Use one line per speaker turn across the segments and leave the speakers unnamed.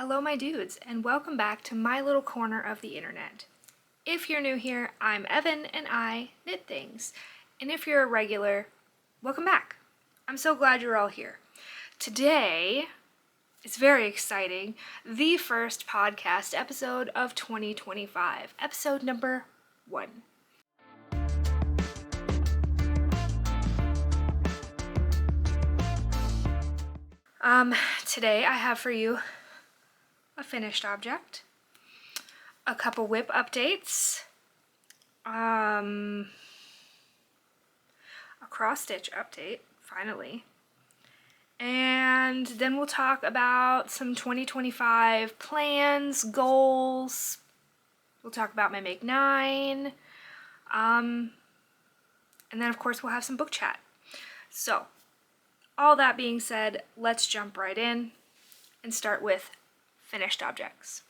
Hello my dudes, and welcome back to my little corner of the internet. If you're new here, I'm Evan and I knit things. And if you're a regular, welcome back. I'm so glad you're all here. Today, it's very exciting, the first podcast episode of 2025, episode number 1. Today I have for you a finished object, a couple whip updates, a cross stitch update, finally, and then we'll talk about some 2025 plans, goals. We'll talk about my Make 9, and then of course we'll have some book chat. So, all that being said, let's jump right in and start with finished objects.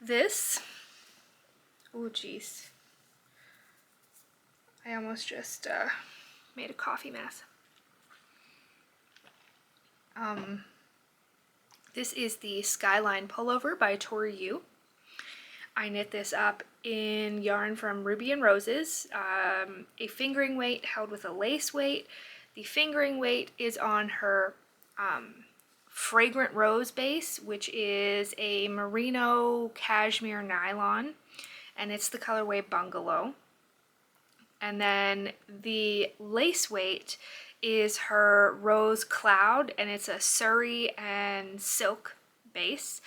This, oh geez, I almost just made a coffee mess. This is the Skyline Pullover by Tori Yu. I knit this up in yarn from Ruby and Roses, a fingering weight held with a lace weight. The fingering weight is on her Fragrant Rose base, which is a merino cashmere nylon, and it's the colorway Bungalow. And then the lace weight is her Rose Cloud, and it's a Surrey and silk base,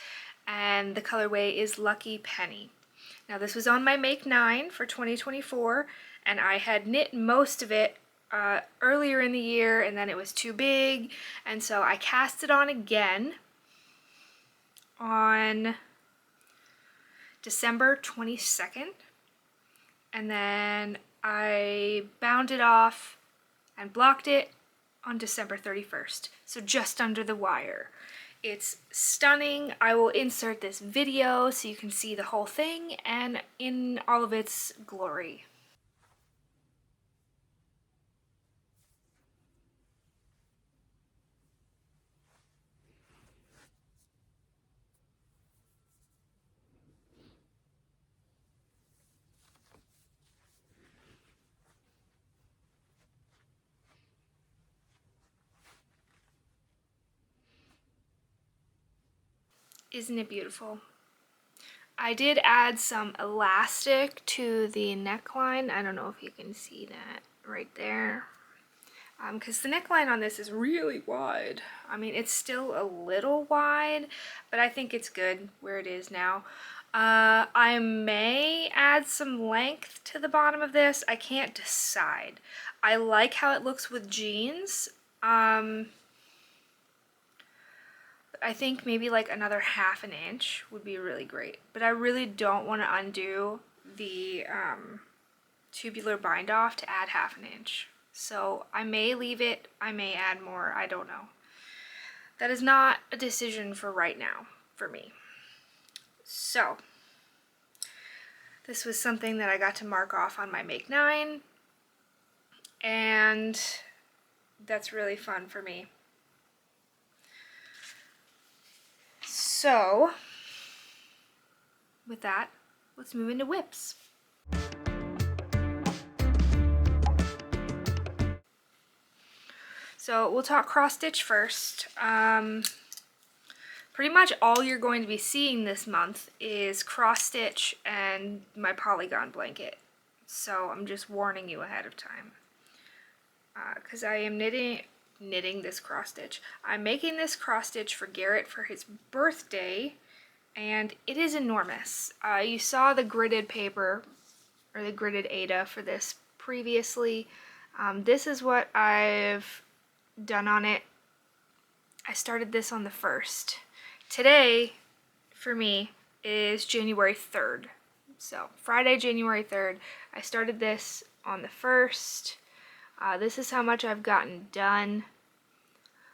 and the colorway is Lucky Penny. Now this was on my Make 9 for 2024, and I had knit most of it earlier in the year, and then it was too big, and so I cast it on again on December 22nd, and then I bound it off and blocked it on December 31st, so just under the wire. It's stunning. I will insert this video so you can see the whole thing and in all of its glory. Isn't it beautiful? I did add some elastic to the neckline. I don't know if you can see that right there. Because the neckline on this is really wide. I mean, it's still a little wide, but I think it's good where it is now. I may add some length to the bottom of this. I can't decide. I like how it looks with jeans. I think maybe like another ½ an inch would be really great, but I really don't want to undo the tubular bind off to add ½ an inch. So I may leave it, I may add more, I don't know. That is not a decision for right now for me. So this was something that I got to mark off on my Make 9, and that's really fun for me. So, with that, let's move into whips. So we'll talk cross stitch first. Pretty much all you're going to be seeing this month is cross stitch and my Polygon Blanket. So I'm just warning you ahead of time. Because I am knitting this cross stitch. I'm making this cross stitch for Garrett for his birthday, and it is enormous. You saw the gridded paper, or the gridded Ada for this previously. This is what I've done on it. I started this on the 1st. Today, for me, is January 3rd. So, Friday, January 3rd. I started this on the 1st. This is how much I've gotten done.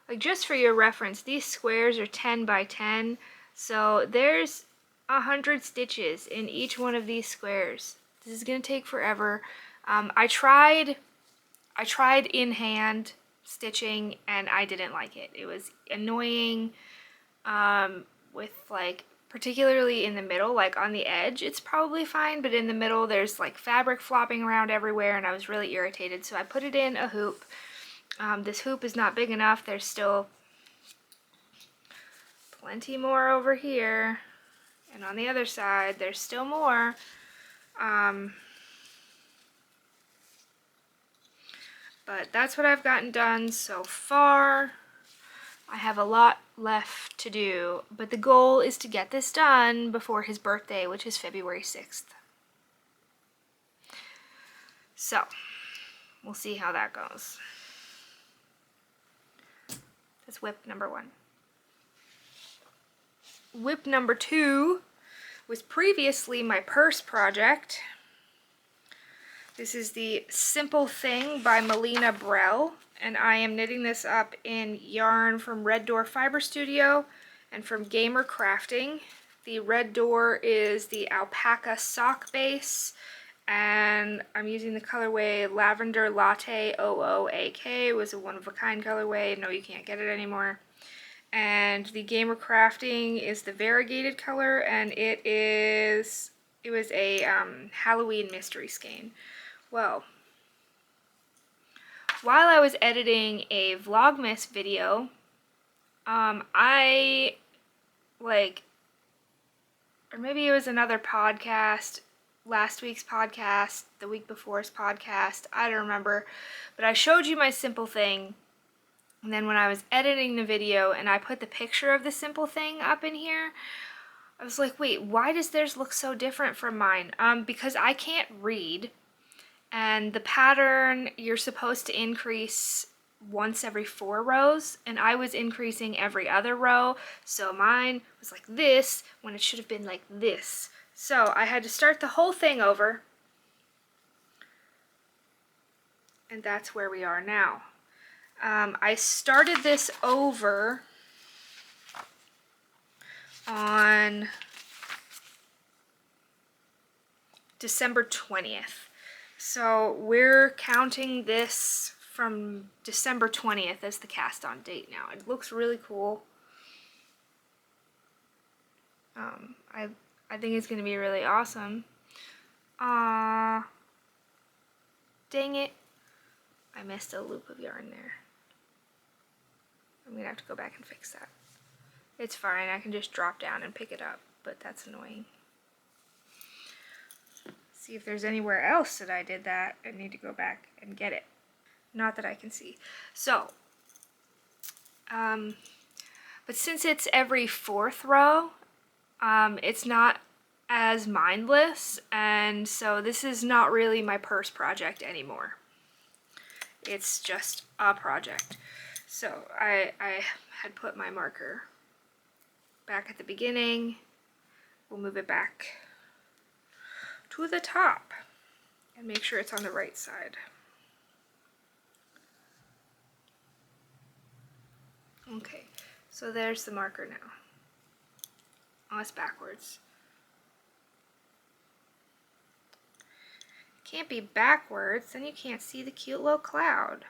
Like, just for your reference, these squares are 10 by 10, so there's 100 stitches in each one of these squares. This is going to take forever. I tried I tried in hand stitching and I didn't like it. It was annoying with like, particularly in the middle, like on the edge it's probably fine, but in the middle there's like fabric flopping around everywhere and I was really irritated. So I put it in a hoop. This hoop is not big enough. There's still plenty more over here. And on the other side, there's still more. But that's what I've gotten done so far. I have a lot left to do, but the goal is to get this done before his birthday, which is February 6th. So, we'll see how that goes. That's whip number 1. Whip number 2 was previously my purse project. This is the Simple Thing by Melina Brell, and I am knitting this up in yarn from Red Door Fiber Studio and from Gamer Crafting. The Red Door is the alpaca sock base, and I'm using the colorway Lavender Latte OOAK. It was a one-of-a-kind colorway. No, you can't get it anymore. And the Gamer Crafting is the variegated color, and it was a Halloween mystery skein. Well, while I was editing a Vlogmas video, I, like, or maybe it was another podcast, last week's podcast, the week before's podcast, I don't remember, but I showed you my Simple Thing. And then when I was editing the video and I put the picture of the Simple Thing up in here, I was like, wait, why does theirs look so different from mine? Because I can't read, and the pattern you're supposed to increase once every 4 rows, and I was increasing every other row, so mine was like this when it should have been like this. So I had to start the whole thing over, and that's where we are now. I started this over on December 20th. So we're counting this from December 20th as the cast on date now. It looks really cool. I think it's going to be really awesome. Dang it. I missed a loop of yarn there. I'm going to have to go back and fix that. It's fine, I can just drop down and pick it up, but that's annoying. See if there's anywhere else that I did that. I need to go back and get it. Not that I can see. So, but since it's every 4th row, it's not as mindless, and so this is not really my purse project anymore. It's just a project. So I had put my marker back at the beginning. We'll move it back to the top and make sure it's on the right side. Okay, so there's the marker now. Oh, it's backwards. Can't be backwards, then you can't see the cute little cloud.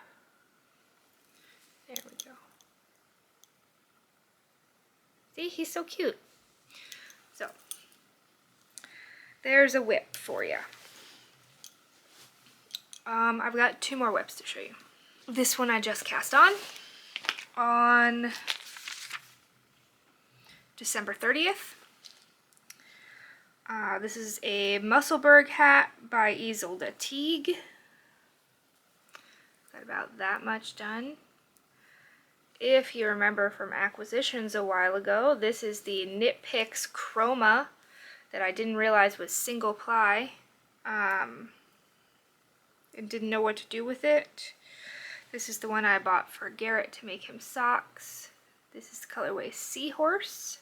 There we go. See, he's so cute. So, there's a whip for you. I've got 2 more whips to show you. This one I just cast on December 30th. This is a Musselburgh hat by Ozetta Teague. Got about that much done. If you remember from acquisitions a while ago, this is the Knit Picks Chroma that I didn't realize was single ply. And didn't know what to do with it. This is the one I bought for Garrett to make him socks. This is the colorway Seahorse.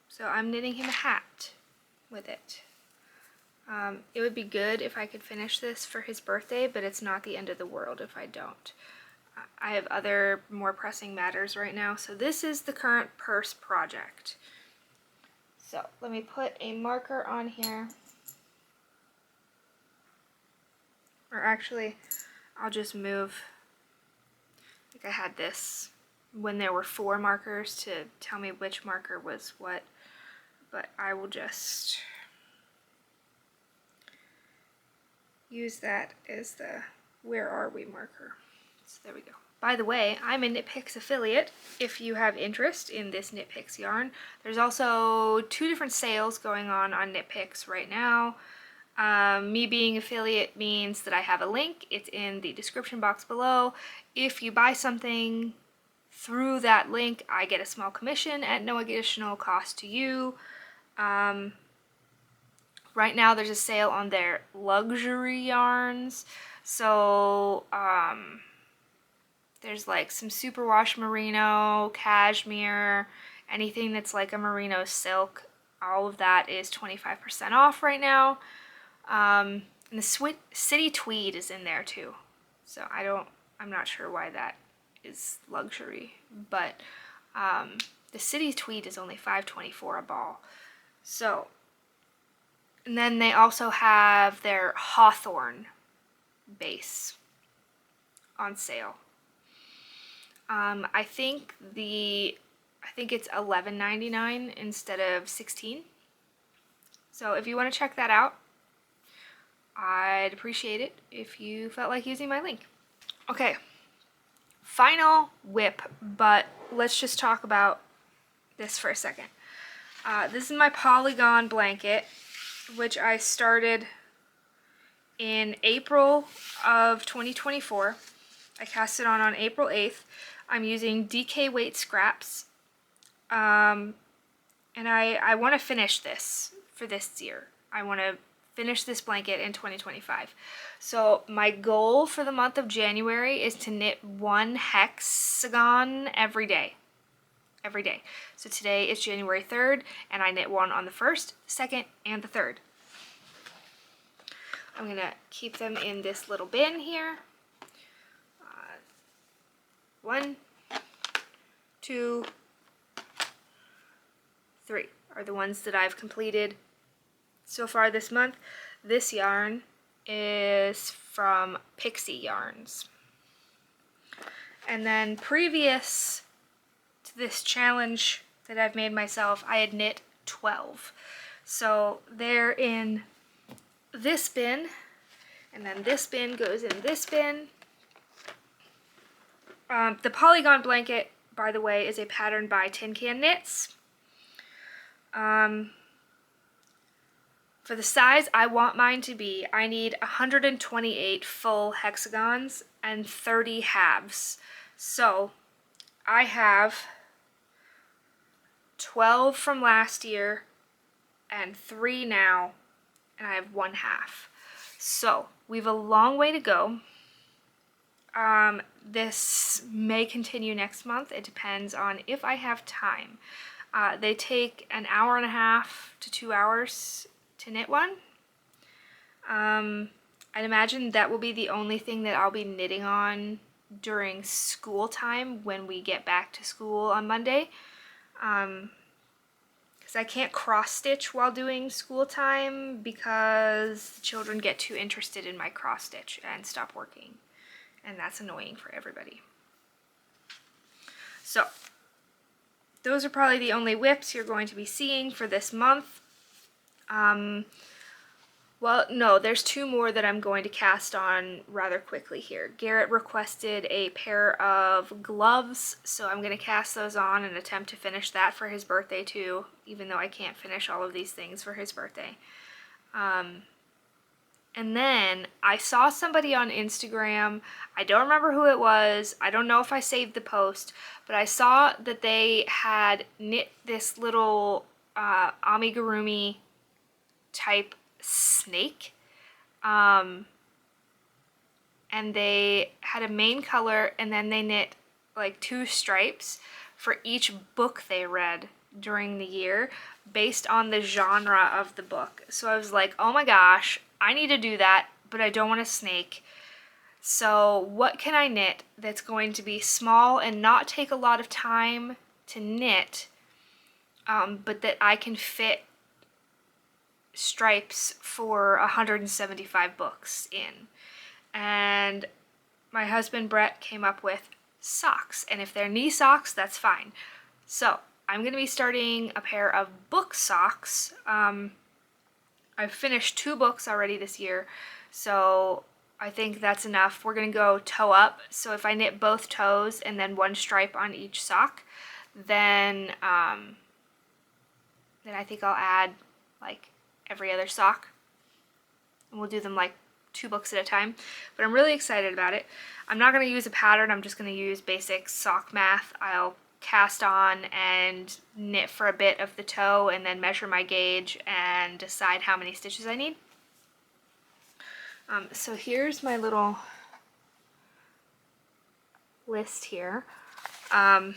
So I'm knitting him a hat with it. It would be good if I could finish this for his birthday, but it's not the end of the world if I don't. I have other more pressing matters right now, so this is the current purse project. So let me put a marker on here. Or actually, I'll just move. I think I had this when there were 4 markers to tell me which marker was what, but I will just use that as the where are we marker. So there we go. By the way, I'm a Knit Picks affiliate if you have interest in this Knit Picks yarn. There's also 2 different sales going on Knit Picks right now. Me being affiliate means that I have a link. It's in the description box below. If you buy something through that link, I get a small commission at no additional cost to you. Right now there's a sale on their luxury yarns. So there's like some superwash merino, cashmere, anything that's like a merino silk. All of that is 25% off right now. And the city tweed is in there too. So I'm not sure why that is luxury, but the city tweed is only $5.24 a ball. So, and then they also have their Hawthorne base on sale. I think it's $11.99 instead of $16. So if you want to check that out, I'd appreciate it if you felt like using my link. Okay, final whip, but let's just talk about this for a second. This is my Polygon blanket, which I started in April of 2024. I cast it on April 8th. I'm using DK weight scraps, and I want to finish this for this year. I want to finish this blanket in 2025. So my goal for the month of January is to knit 1 hexagon every day. So today is January 3rd, and I knit 1 on the 1st, 2nd, and the 3rd. I'm going to keep them in this little bin here. 1, 2, 3 are the ones that I've completed so far this month. This yarn is from Pixie Yarns. And then previous to this challenge that I've made myself, I had knit 12. So they're in this bin, and then this bin goes in this bin. The Polygon blanket, by the way, is a pattern by Tin Can Knits. For the size I want mine to be, I need 128 full hexagons and 30 halves. So I have 12 from last year and 3 now, and I have 1 half. So we have a long way to go. This may continue next month. It depends on if I have time. They take an hour and a half to 2 hours to knit one. I'd imagine that will be the only thing that I'll be knitting on during school time when we get back to school on Monday. Because I can't cross stitch while doing school time because the children get too interested in my cross stitch and stop working. And that's annoying for everybody. So those are probably the only whips you're going to be seeing for this month. Well, no, there's 2 more that I'm going to cast on rather quickly here. Garrett requested a pair of gloves, so I'm going to cast those on and attempt to finish that for his birthday too, even though I can't finish all of these things for his birthday. And then I saw somebody on Instagram, I don't remember who it was, I don't know if I saved the post, but I saw that they had knit this little amigurumi type snake, and they had a main color, and then they knit like 2 stripes for each book they read during the year based on the genre of the book. So I was like, oh my gosh, I need to do that, but I don't want a snake. So what can I knit that's going to be small and not take a lot of time to knit, but that I can fit stripes for 175 books in? and my husband Brett came up with socks, and if they're knee socks, that's fine. So I'm going to be starting a pair of book socks. I've finished 2 books already this year, so I think that's enough. We're going to go toe up, so if I knit both toes and then 1 stripe on each sock, then I think I'll add like every other sock, and we'll do them like 2 books at a time. But I'm really excited about it. I'm not going to use a pattern, I'm just going to use basic sock math. I'll cast on and knit for a bit of the toe and then measure my gauge and decide how many stitches I need. So here's my little list here. For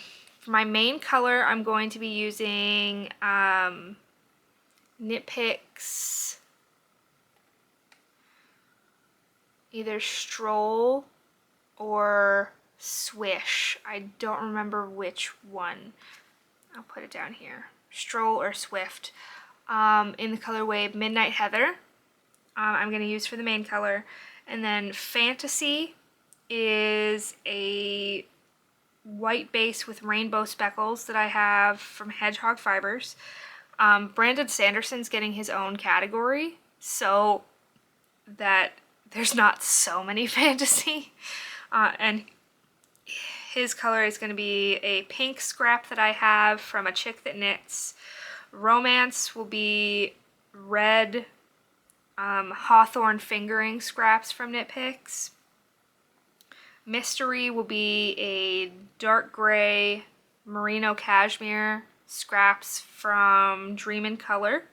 my main color, I'm going to be using Knit Picks, either Stroll or Swish. I don't remember which one. I'll put it down here. Stroll or Swift. In the colorway Midnight Heather. I'm going to use for the main color. And then Fantasy is a white base with rainbow speckles that I have from Hedgehog Fibers. Brandon Sanderson's getting his own category so that there's not so many fantasy. And his color is going to be a pink scrap that I have from A Chick That Knits. Romance will be red hawthorn fingering scraps from Knit Picks. Mystery will be a dark gray merino cashmere scraps from Dream in Color.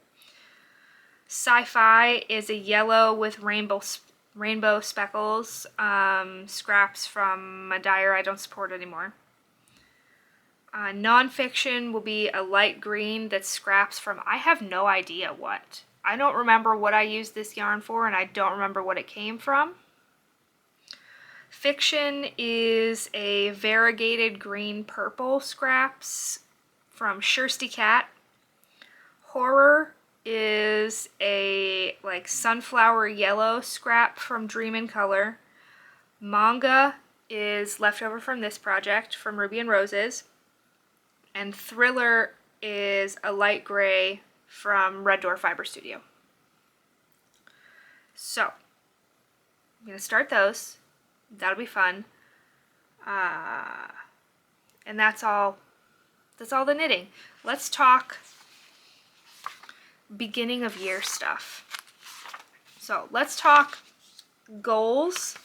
Sci-Fi is a yellow with rainbow speckles scraps from a dyer I don't support anymore. Nonfiction will be a light green that's scraps from I have no idea what. I don't remember what I used this yarn for, and I don't remember what it came from. Fiction is a variegated green purple scraps from Shirsty Cat. Horror is a like sunflower yellow scrap from Dream in Color. Manga is leftover from this project from Ruby and Roses. And Thriller is a light gray from Red Door Fiber Studio. So, I'm going to start those. That'll be fun. And that's all the knitting. Let's talk beginning of year stuff. So, let's talk goals.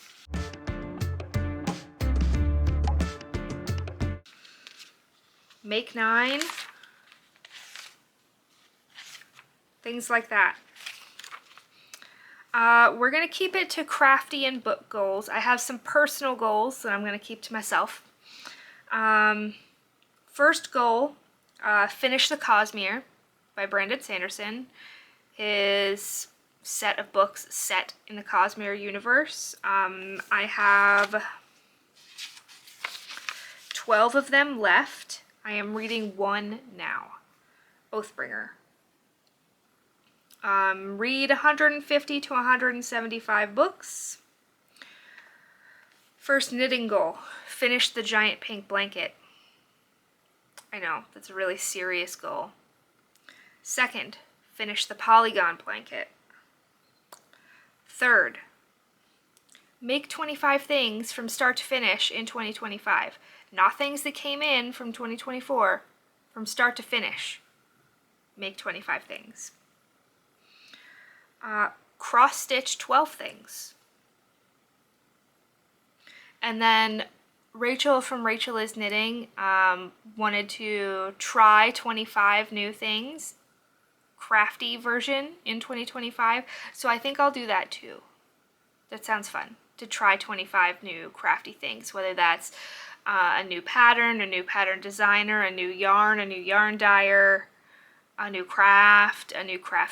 Make 9. Things like that. We're going to keep it to crafty and book goals. I have some personal goals that I'm going to keep to myself. First goal, finish the Cosmere by Brandon Sanderson. His set of books set in the Cosmere universe. I have 12 of them left. I am reading 1 now, Oathbringer. Read 150 to 175 books. First knitting goal, finish the giant pink blanket. I know, that's a really serious goal. Second, finish the Polygon blanket. Third, make 25 things from start to finish in 2025. Not things that came in from 2024, from start to finish. Make 25 things. Cross stitch 12 things. And then Rachel from Rachel is Knitting wanted to try 25 new things, crafty version in 2025. So I think I'll do that too. That sounds fun, to try 25 new crafty things, whether that's a new pattern designer, a new yarn dyer, a new craft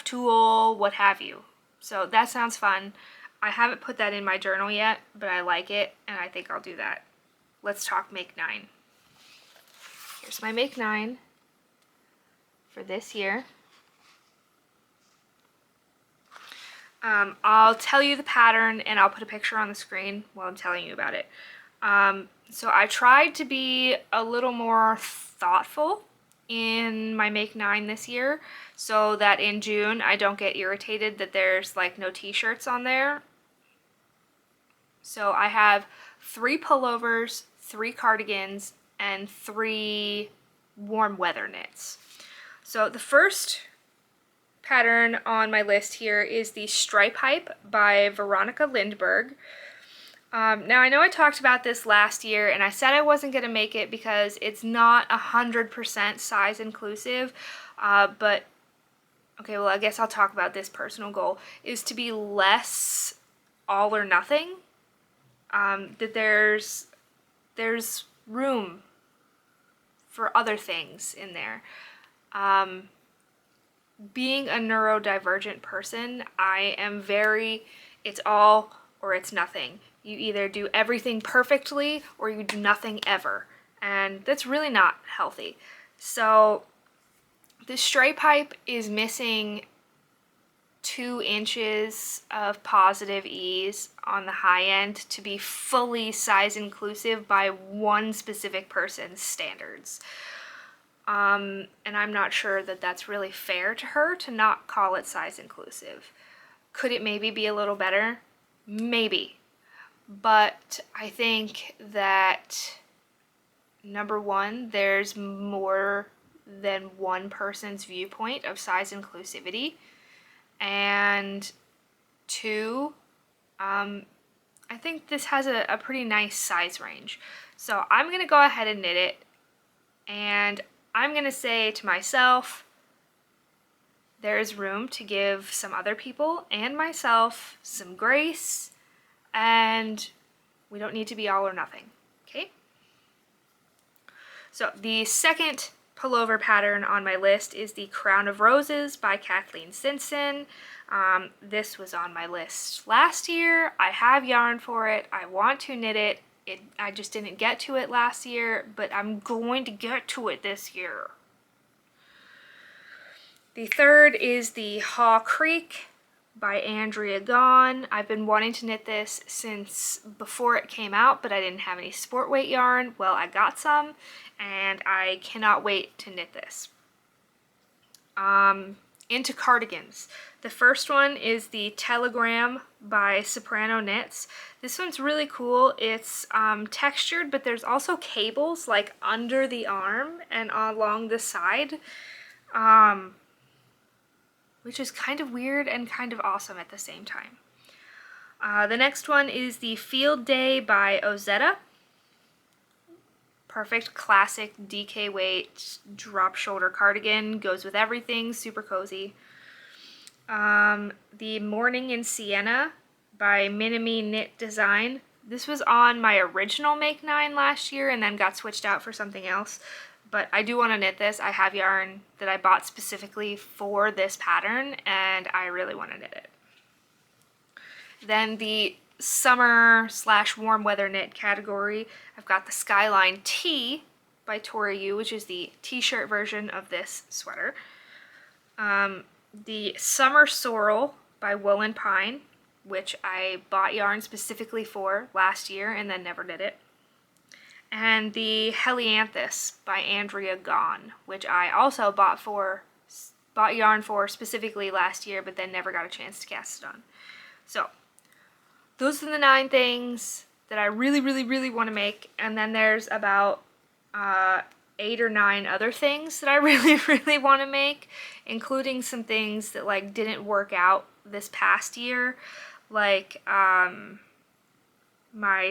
tool, what have you. So that sounds fun. I haven't put that in my journal yet, but I like it, and I think I'll do that. Let's talk Make 9. Here's my Make 9 for this year. I'll tell you the pattern and I'll put a picture on the screen while I'm telling you about it. So I tried to be a little more thoughtful in my Make 9 this year so that in June I don't get irritated that there's like no t-shirts on there. So I have 3 pullovers, 3 cardigans, and 3 warm weather knits. So the first pattern on my list here is the Stripe Hype by Veronika Lindberg. Now I know I talked about this last year and I said I wasn't going to make it because it's not 100% size inclusive, but okay, well I guess I'll talk about this personal goal, is to be less all or nothing, that there's room for other things in there. Being a neurodivergent person, I am very, it's all or it's nothing. You either do everything perfectly or you do nothing ever. And that's really not healthy. So the Stripe Hype is missing 2 inches of positive ease on the high end to be fully size inclusive by one specific person's standards. And I'm not sure that that's really fair to her to not call it size inclusive. Could it maybe be a little better? Maybe. But I think that, number one, there's more than one person's viewpoint of size inclusivity. And 2, I think this has a pretty nice size range. So I'm going to go ahead and knit it. And I'm going to say to myself, there is room to give some other people and myself some grace, and we don't need to be all or nothing, okay? So the second pullover pattern on my list is the Crown of Roses by Kathleen Simpson. This was on my list last year. I have yarn for it. I want to knit it. I just didn't get to it last year, but I'm going to get to it this year. The third is the Haw Creek by Andrea Gaughan. I've been wanting to knit this since before it came out, but I didn't have any sport weight yarn. Well, I got some, and I cannot wait to knit this. Into cardigans. The first one is the Telegram by Soprano Knits. This one's really cool. It's textured, but there's also cables like under the arm and along the side, which is kind of weird and kind of awesome at the same time. The next one is the Field Day by Ozetta. Perfect classic DK weight drop shoulder cardigan, goes with everything, super cozy. The Morning in Siena by Minimi Knit Design. This was on my original Make 9 last year and then got switched out for something else, but I do want to knit this. I have yarn that I bought specifically for this pattern and I really want to knit it. Then the summer/warm weather knit category, I've got the Skyline Tee by Tori Yu, which is the t-shirt version of this sweater. The Summer Sorrel by Wool & Pine, which I bought yarn specifically for last year and then never did it. And the Helianthus by Andrea Gaughan, which I also bought yarn for specifically last year, but then never got a chance to cast it on. So those are the 9 things that I really, really, really want to make, and then there's about 8 or 9 other things that I really, really want to make, including some things that like didn't work out this past year, like my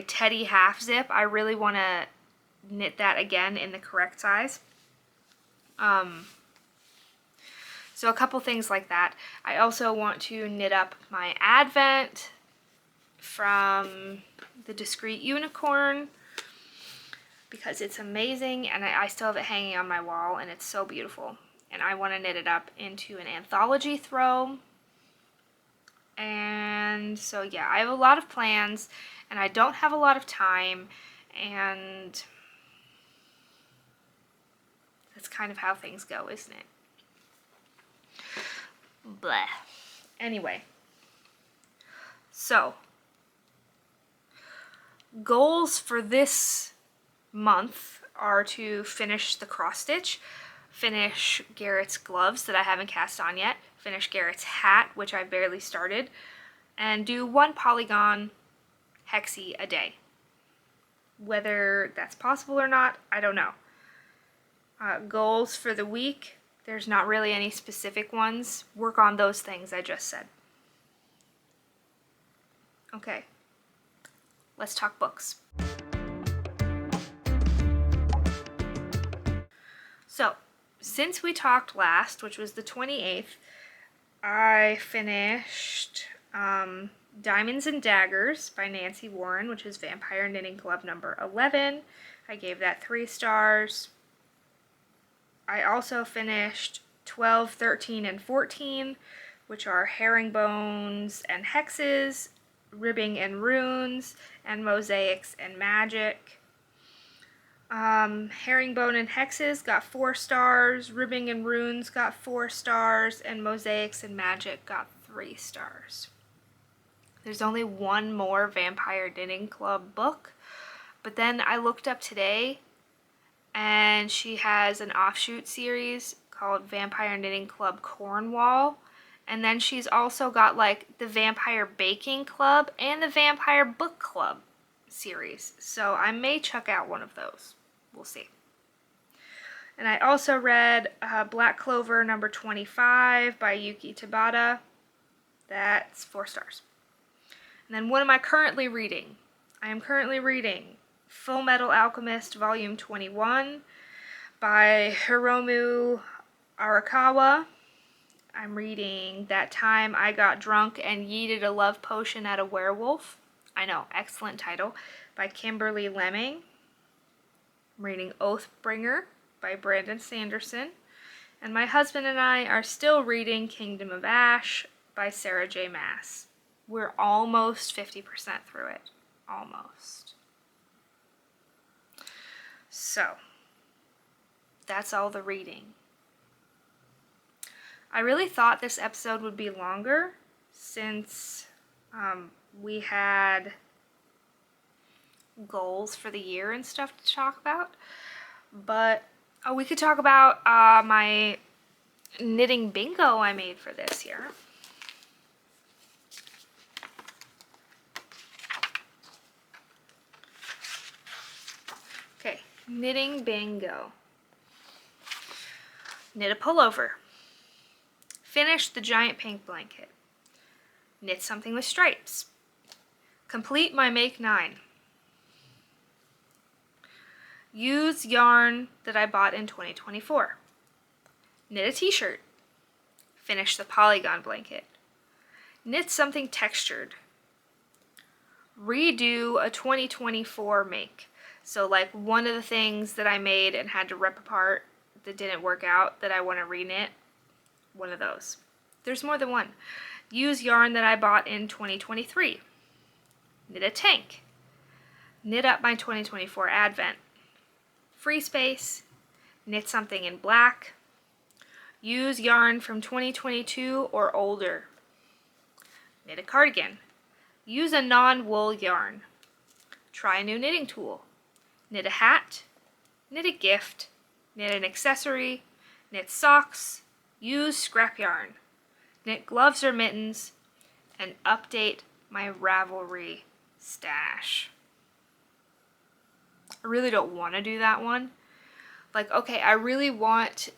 Teddy half zip. I really want to knit that again in the correct size. So a couple things like that. I also want to knit up my Advent from the Discreet Unicorn because it's amazing and I still have it hanging on my wall and it's so beautiful. And I want to knit it up into an Anthology throw. And so yeah, I have a lot of plans and I don't have a lot of time, and that's kind of how things go, isn't it? Bleh. Anyway, So, goals for this month are to finish the cross stitch, finish Garrett's gloves that I haven't cast on yet, finish Garrett's hat, which I barely started, and do 1 polygon hexie a day. Whether that's possible or not, I don't know. Goals for the week, there's not really any specific ones. Work on those things I just said. Okay, let's talk books. So, since we talked last, which was the 28th, I finished Diamonds and Daggers by Nancy Warren, which is Vampire Knitting Club number 11. I gave that 3 stars. I also finished 12, 13, and 14, which are Herringbones and Hexes, Ribbing and Runes, and Mosaics and Magic. Herringbone and Hexes got 4 stars, Ribbing and Runes got 4 stars, and Mosaics and Magic got 3 stars. There's only one more Vampire Knitting Club book, but then I looked up today, and she has an offshoot series called Vampire Knitting Club Cornwall, and then she's also got like the Vampire Baking Club and the Vampire Book Club series, so I may check out one of those. We'll see. And I also read Black Clover number 25 by Yuki Tabata. That's 4 stars. And then what am I currently reading? I am currently reading Full Metal Alchemist Volume 21 by Hiromu Arakawa. I'm reading That Time I Got Drunk and Yeeted a Love Potion at a Werewolf. I know, excellent title, by Kimberly Lemming. I'm reading Oathbringer by Brandon Sanderson. And my husband and I are still reading Kingdom of Ash by Sarah J. Maas. We're almost 50% through it. Almost. So, that's all the reading. I really thought this episode would be longer since we had goals for the year and stuff to talk about. But we could talk about my knitting bingo I made for this year. Okay, knitting bingo. Knit a pullover. Finish the giant pink blanket. Knit something with stripes. Complete my make 9. Use yarn that I bought in 2024. Knit a t-shirt. Finish the Polygon Blanket. Knit something textured. Redo a 2024 make. So like one of the things that I made and had to rip apart that didn't work out that I want to reknit. One of those. There's more than one. Use yarn that I bought in 2023. Knit a tank. Knit up my 2024 Advent. Free space. Knit something in black. Use yarn from 2022 or older. Knit a cardigan. Use a non-wool yarn. Try a new knitting tool. Knit a hat. Knit a gift. Knit an accessory. Knit socks. Use scrap yarn. Knit gloves or mittens. And update my Ravelry stash. I really don't want to do that one. Like, okay, I really want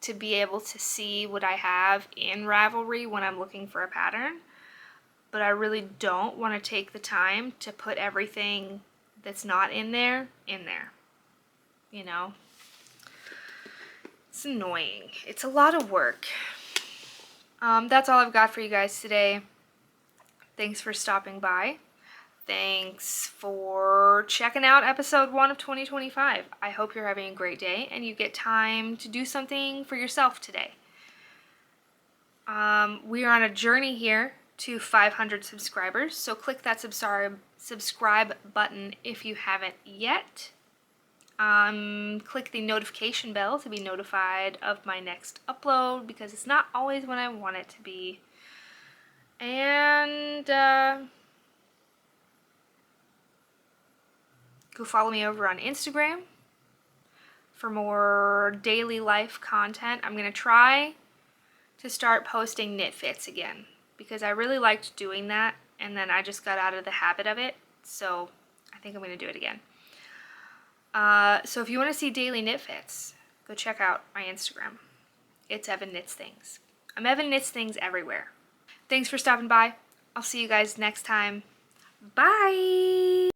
to be able to see what I have in Ravelry when I'm looking for a pattern. But I really don't want to take the time to put everything that's not in there. You know? It's annoying. It's a lot of work. That's all I've got for you guys today. Thanks for stopping by. Thanks for checking out episode 1 of 2025. I hope you're having a great day and you get time to do something for yourself today. We are on a journey here to 500 subscribers, so click that subscribe button if you haven't yet. Click the notification bell to be notified of my next upload because it's not always when I want it to be. And go follow me over on Instagram for more daily life content. I'm gonna try to start posting knit fits again because I really liked doing that, and then I just got out of the habit of it, so I think I'm gonna do it again. So if you want to see daily knit fits, go check out my Instagram. It's Evan Knits Things. I'm Evan Knits Things everywhere. Thanks for stopping by. I'll see you guys next time. Bye!